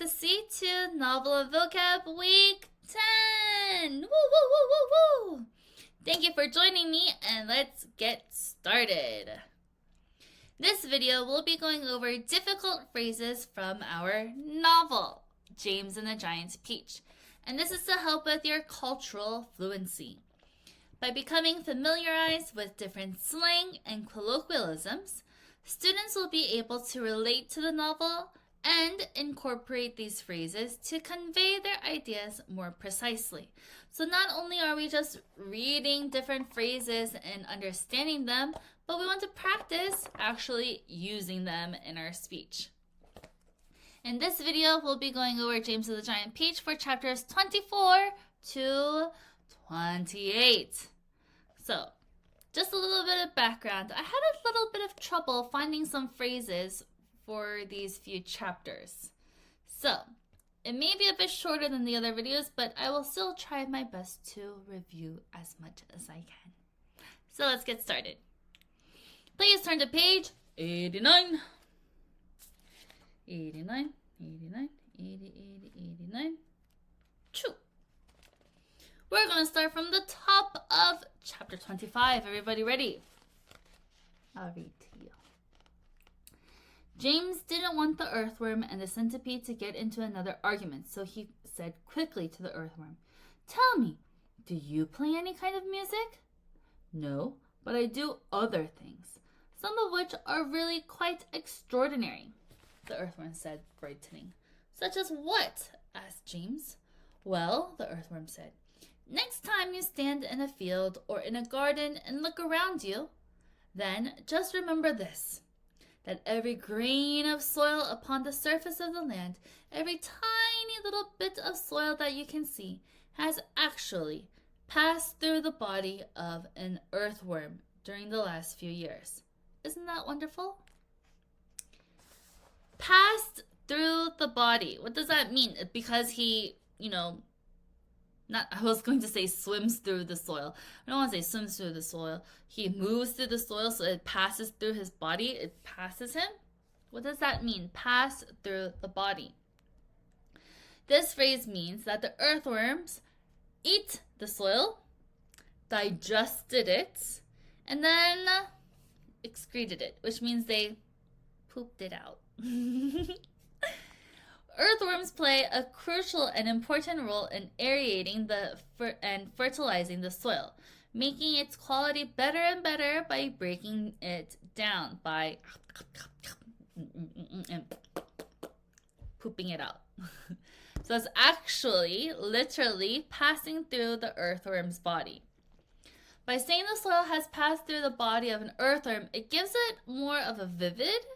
the C2 Novel and Vocab Week 10! Woo, woo, woo, woo, woo! Thank you for joining me, and let's get started. This video will be going over difficult phrases from our novel, James and the Giant Peach, and this is to help with your cultural fluency. By becoming familiarized with different slang and colloquialisms, students will be able to relate to the novel and incorporate these phrases to convey their ideas more precisely. So not only are we just reading different phrases and understanding them, but we want to practice actually using them in our speech. In this video, we'll be going over James and the Giant Peach for chapters 24 to 28. So, just a little bit of background. I had a little bit of trouble finding some phrases for these few chapters. So, it may be a bit shorter than the other videos, but I will still try my best to review as much as I can. So let's get started. Please turn to page 89. 89, 89, 80, 80, 89. Choo. We're going to start from the top of chapter 25. Everybody ready? I'll read to you. James didn't want the earthworm and the centipede to get into another argument, so he said quickly to the earthworm, "Tell me, do you play any kind of music?" "No, but I do other things, some of which are really quite extraordinary," the earthworm said, brightening. "Such as what?" asked James. "Well," the earthworm said, "next time you stand in a field or in a garden and look around you, then just remember this, that every grain of soil upon the surface of the land, every tiny little bit of soil that you can see, has actually passed through the body of an earthworm during the last few years." Isn't that wonderful? Passed through the body. What does that mean? Because he, I was going to say swims through the soil. I don't want to say swims through the soil. He moves through the soil, so it passes through his body. It passes him. What does that mean? Pass through the body. This phrase means that the earthworms eat the soil, digested it, and then excreted it, which means they pooped it out. Earthworms play a crucial and important role in aerating and fertilizing the soil, making its quality better and better by breaking it down, by pooping it out. So it's actually, literally, passing through the earthworm's body. By saying the soil has passed through the body of an earthworm, it gives it more of a vivid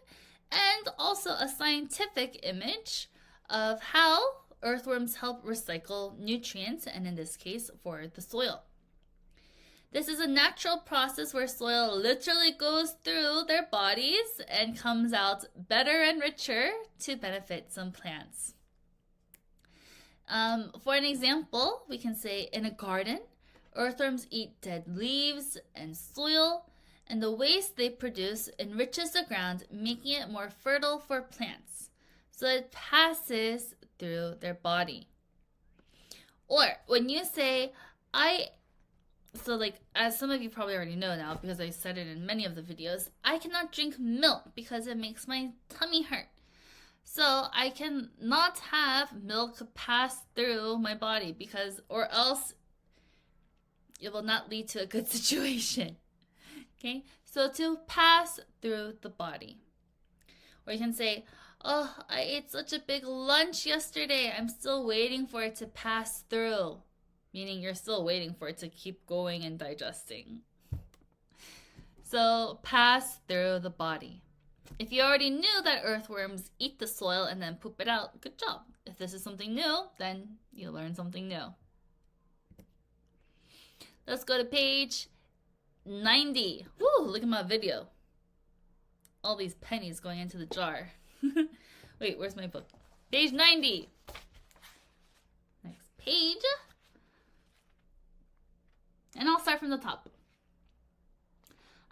and also a scientific image of how earthworms help recycle nutrients, and in this case, for the soil. This is a natural process where soil literally goes through their bodies and comes out better and richer to benefit some plants. For an example, we can say in a garden, earthworms eat dead leaves and soil, and the waste they produce enriches the ground, making it more fertile for plants. So it passes through their body. Or when you say, as some of you probably already know now because I said it in many of the videos, I cannot drink milk because it makes my tummy hurt. So I cannot have milk pass through my body or else it will not lead to a good situation. Okay, so to pass through the body. Or you can say, "Oh, I ate such a big lunch yesterday. I'm still waiting for it to pass through." Meaning you're still waiting for it to keep going and digesting. So, pass through the body. If you already knew that earthworms eat the soil and then poop it out, good job. If this is something new, then you learn something new. Let's go to page 90. Woo, look at my video. All these pennies going into the jar. Wait, where's my book? Page 90. Next page. And I'll start from the top.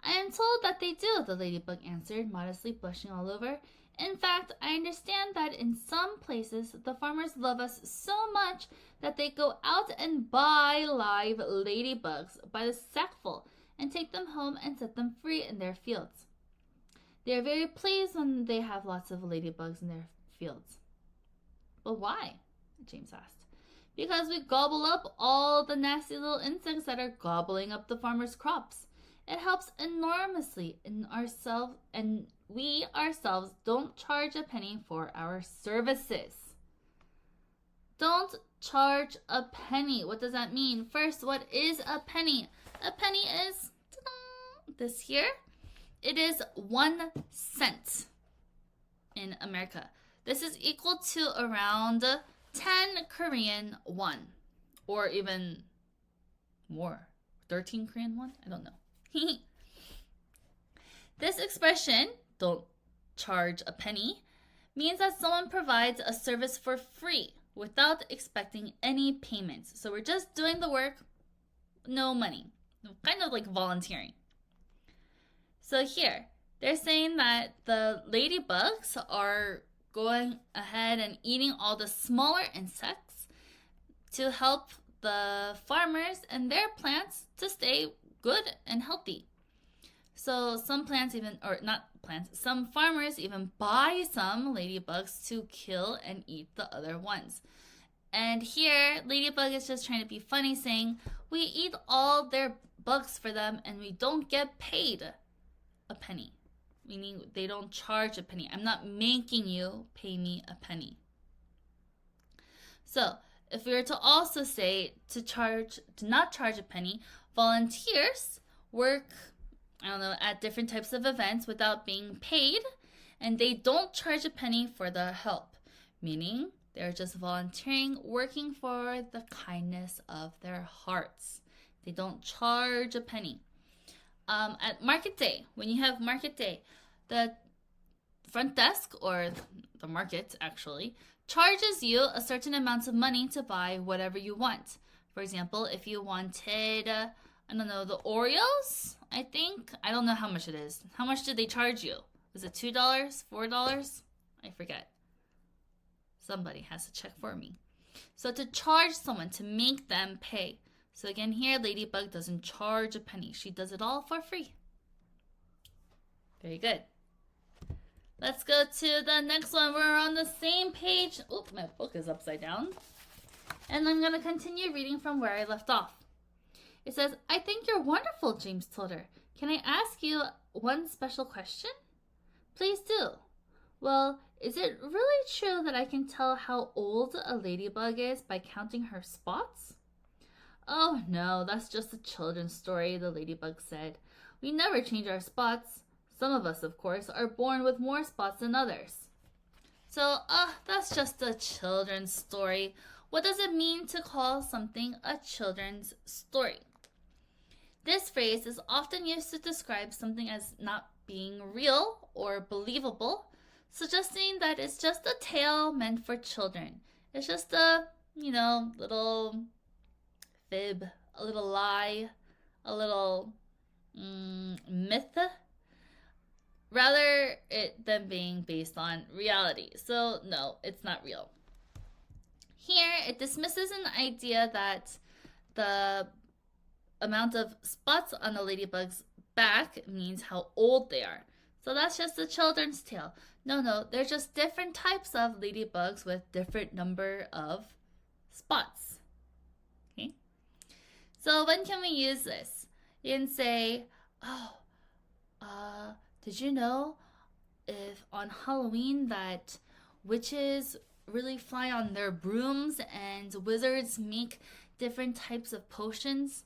"I am told that they do," the ladybug answered, modestly blushing all over. In fact, I understand that in some places the farmers love us so much that they go out and buy live ladybugs by the sackful and take them home and set them free in their fields. They are very pleased when they have lots of ladybugs in their fields. But why? James asked. Because we gobble up all the nasty little insects that are gobbling up the farmers' crops. It helps enormously in ourselves, and we ourselves don't charge a penny for our services. Don't charge a penny. What does that mean? First, what is a penny? A penny is this here. It is 1 cent in America. This is equal to around 10 Korean won, or even more. 13 Korean won? I don't know. This expression, don't charge a penny, means that someone provides a service for free without expecting any payments. So we're just doing the work, no money. Kind of like volunteering. So here, they're saying that the ladybugs are going ahead and eating all the smaller insects to help the farmers and their plants to stay good and healthy. So some some farmers even buy some ladybugs to kill and eat the other ones. And here, Ladybug is just trying to be funny, saying, we eat all their bugs for them and we don't get paid a penny. Meaning they don't charge a penny. I'm not making you pay me a penny. So if we were to also say to not charge a penny, volunteers work, at different types of events without being paid, and they don't charge a penny for the help, meaning they're just volunteering, working for the kindness of their hearts. They don't charge a penny. At market day, when you have market day, the front desk, or the market actually, charges you a certain amount of money to buy whatever you want. For example, if you wanted, the Oreos, I think. I don't know how much it is. How much did they charge you? Was it $2, $4? I forget. Somebody has to check for me. So to charge someone, to make them pay. So again here, Ladybug doesn't charge a penny. She does it all for free. Very good. Let's go to the next one. We're on the same page. Oh, my book is upside down. And I'm going to continue reading from where I left off. It says, I think you're wonderful, James told her. Can I ask you one special question? Please do. Well, is it really true that I can tell how old a ladybug is by counting her spots? Oh, no, that's just a children's story, the ladybug said. We never change our spots. Some of us, of course, are born with more spots than others. So, that's just a children's story. What does it mean to call something a children's story? This phrase is often used to describe something as not being real or believable, suggesting that it's just a tale meant for children. It's just a, little fib, a little lie, a little myth, rather than being based on reality. So no, it's not real. Here, it dismisses an idea that the amount of spots on the ladybug's back means how old they are. So that's just a children's tale. No, they're just different types of ladybugs with different number of spots. Okay? So when can we use this? You can say, did you know if on Halloween that witches really fly on their brooms and wizards make different types of potions?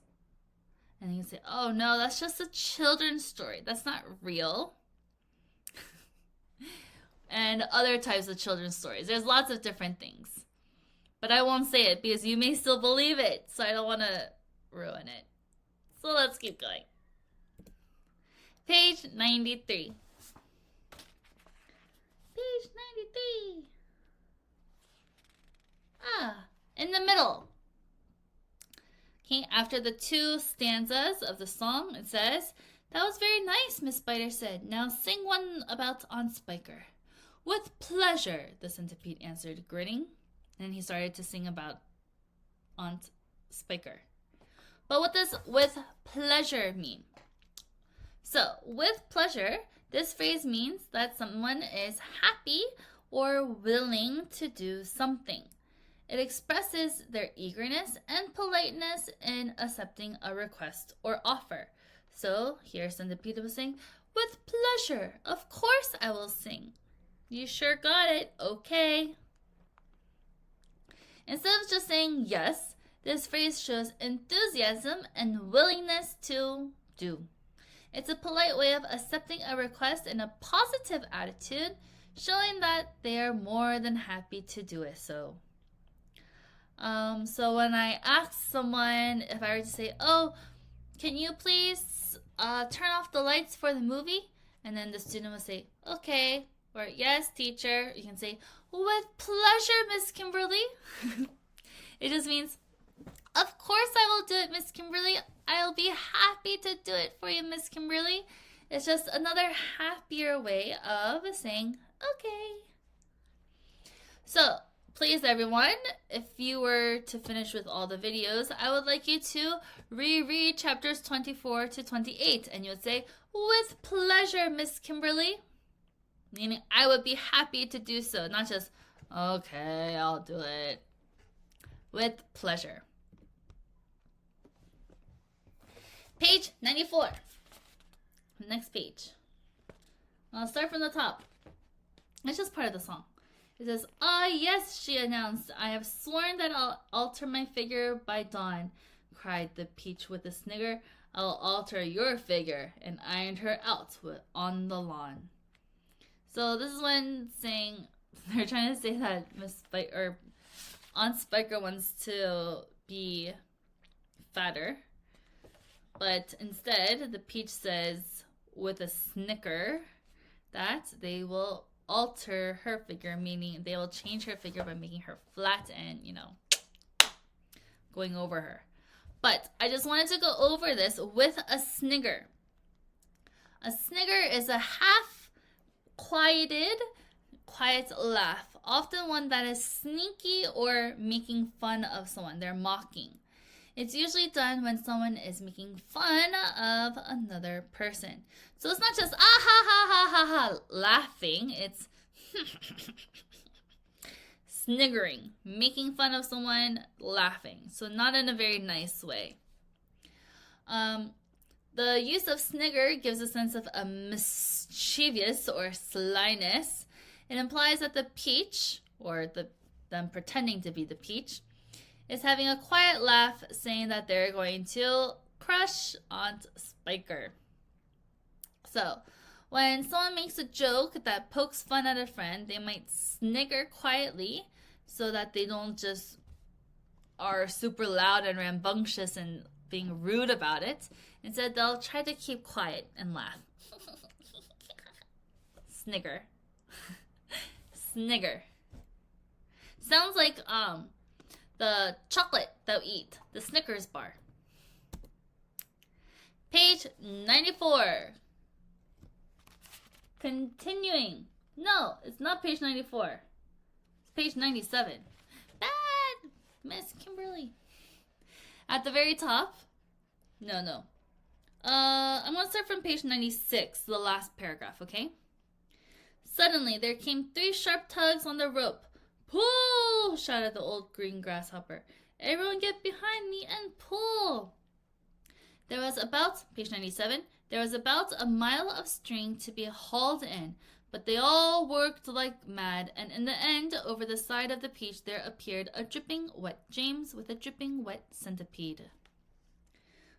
And you can say, oh no, that's just a children's story. That's not real. And other types of children's stories. There's lots of different things. But I won't say it because you may still believe it. So I don't want to ruin it. So let's keep going. Page 93. Page 93. In the middle. Okay, after the two stanzas of the song, it says, that was very nice, Miss Spider said. Now sing one about on Spiker. With pleasure, the centipede answered, grinning. And he started to sing about Aunt Spiker. But what does with pleasure mean? So, with pleasure, this phrase means that someone is happy or willing to do something. It expresses their eagerness and politeness in accepting a request or offer. So, here Centipede was saying, with pleasure, of course I will sing. You sure got it, okay. Instead of just saying yes, this phrase shows enthusiasm and willingness to do. It's a polite way of accepting a request in a positive attitude, showing that they are more than happy to do it. So when I ask someone, if I were to say, oh, can you please turn off the lights for the movie? And then the student would say, okay, or yes, teacher. You can say, with pleasure, Miss Kimberly. It just means, of course I will do it, Miss Kimberly. I'll be happy to do it for you, Miss Kimberly. It's just another happier way of saying, okay. So, please everyone, if you were to finish with all the videos, I would like you to reread chapters 24 to 28. And you would say, with pleasure, Miss Kimberly. Meaning, I would be happy to do so. Not just, okay, I'll do it. With pleasure. Page 94. Next page. I'll start from the top. It's just part of the song. It says, ah, yes, she announced. I have sworn that I'll alter my figure by dawn, cried the peach with a snigger. I'll alter your figure, and ironed her out on the lawn. So this is when saying, they're trying to say that Aunt Spiker wants to be fatter. But instead, the peach says with a snicker that they will alter her figure, meaning they will change her figure by making her flat and, going over her. But I just wanted to go over this with a snigger. A snigger is a quiet laugh, often one that is sneaky or making fun of someone. They're mocking. It's usually done when someone is making fun of another person. So it's not just ah ha ha ha ha ha laughing. It's sniggering, making fun of someone, laughing. So not in a very nice way. The use of snigger gives a sense of a mischievous or slyness. It implies that the peach, or them pretending to be the peach, is having a quiet laugh, saying that they're going to crush Aunt Spiker. So, when someone makes a joke that pokes fun at a friend, they might snigger quietly so that they don't just are super loud and rambunctious and being rude about it. Instead, they'll try to keep quiet and laugh. Snigger. Snigger. Sounds like the chocolate that we eat, the Snickers bar. Page 94. Continuing. No, it's not page 94. It's page 97. Bad! Miss Kimberly. At the very top. No. I'm going to start from page 96, the last paragraph, okay? Suddenly, there came 3 sharp tugs on the rope. Pull! Shouted the old green grasshopper. Everyone get behind me and pull! There was about, page 97, there was about a mile of string to be hauled in, but they all worked like mad, and in the end, over the side of the peach, there appeared a dripping wet James with a dripping wet centipede.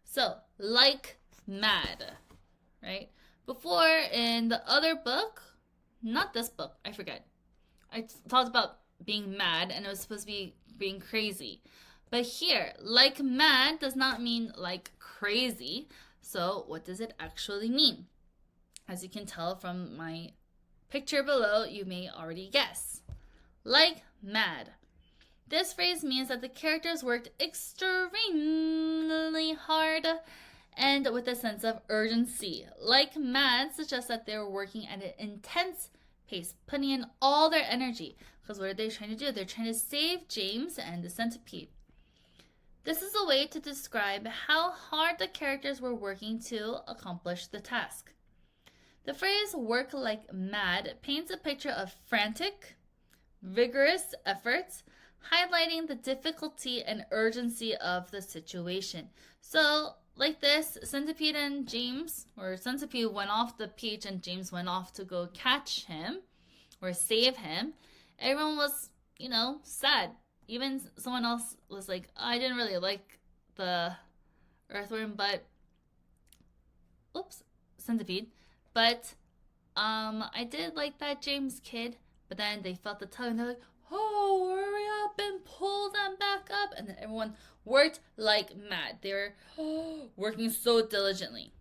So, like mad, right? Before, in the other book, not this book, I forget. I talked about being mad, and it was supposed to be being crazy. But here, like mad does not mean like crazy. So what does it actually mean? As you can tell from my picture below, you may already guess. Like mad. This phrase means that the characters worked extremely hard and with a sense of urgency. Like mad suggests that they were working at an intense pace, putting in all their energy. Because what are they trying to do? They're trying to save James and the centipede. This is a way to describe how hard the characters were working to accomplish the task. The phrase work like mad paints a picture of frantic, vigorous efforts, highlighting the difficulty and urgency of the situation. So, like this, Centipede and James, or Centipede went off the peach and James went off to go catch him or save him. Everyone was, sad. Even someone else was like, I didn't really like the earthworm, but centipede. But I did like that James kid. But then they felt the tug and they're like, oh, hurry up and pull them back up. And then everyone worked like mad. They were working so diligently.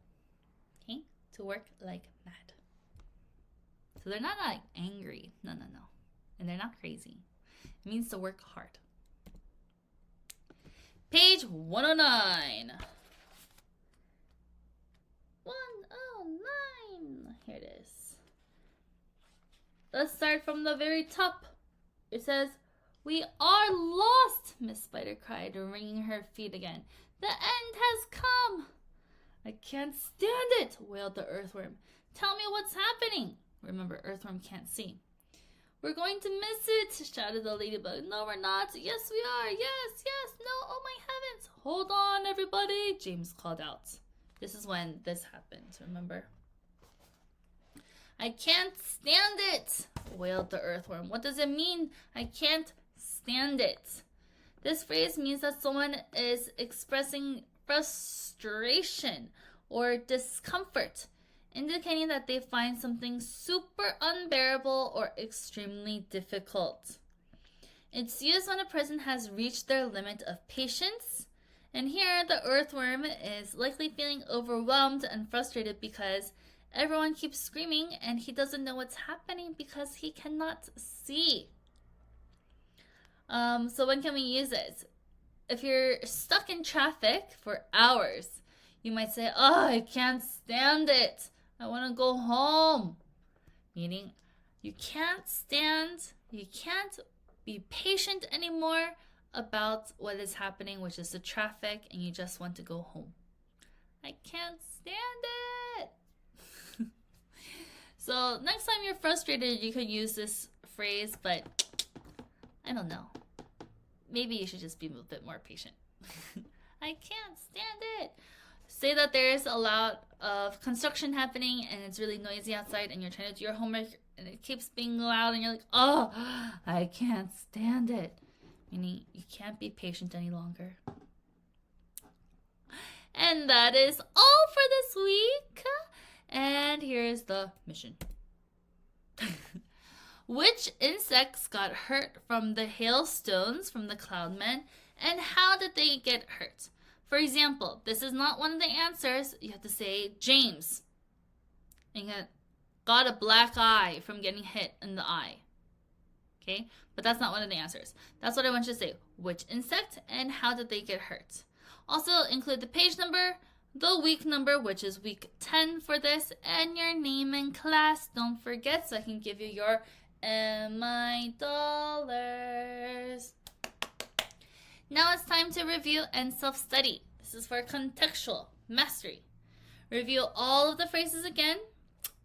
Okay? To work like mad. So they're not like angry. No. And they're not crazy. It means to work hard. Page 109. 109. Here it is. Let's start from the very top. It says, we are lost, Miss Spider cried, wringing her feet again. The end has come. I can't stand it, wailed the earthworm. Tell me what's happening. Remember, earthworm can't see. We're going to miss it, shouted the ladybug. No, we're not. Yes, we are. Yes. No, oh my heavens. Hold on, everybody, James called out. This is when this happened, remember? I can't stand it, wailed the earthworm. What does it mean? I can't stand it. This phrase means that someone is expressing frustration or discomfort, indicating that they find something super unbearable or extremely difficult. It's used when a person has reached their limit of patience, and here the earthworm is likely feeling overwhelmed and frustrated because everyone keeps screaming and he doesn't know what's happening because he cannot see. So when can we use it? If you're stuck in traffic for hours, you might say, oh, I can't stand it. I want to go home. Meaning, you can't be patient anymore about what is happening, which is the traffic, and you just want to go home. I can't stand it. So next time you're frustrated, you could use this phrase, but I don't know. Maybe you should just be a bit more patient. I can't stand it. Say that there's a lot of construction happening and it's really noisy outside and you're trying to do your homework and it keeps being loud and you're like, oh, I can't stand it. Meaning you can't be patient any longer. And that is all for this week. And here's the mission. Which insects got hurt from the hailstones from the cloudmen, and how did they get hurt? For example, this is not one of the answers. You have to say James. And got a black eye from getting hit in the eye. Okay? But that's not one of the answers. That's what I want you to say. Which insect and how did they get hurt? Also include the page number, the week number, which is week 10 for this, and your name and class. Don't forget so I can give you your MI dollars. Now it's time to review and self-study. This is for contextual mastery. Review all of the phrases again.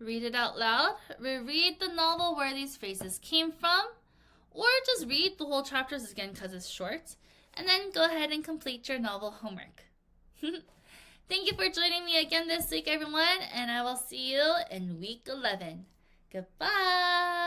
Read it out loud. Reread the novel where these phrases came from. Or just read the whole chapters again because it's short. And then go ahead and complete your novel homework. Thank you for joining me again this week, everyone. And I will see you in week 11. Goodbye.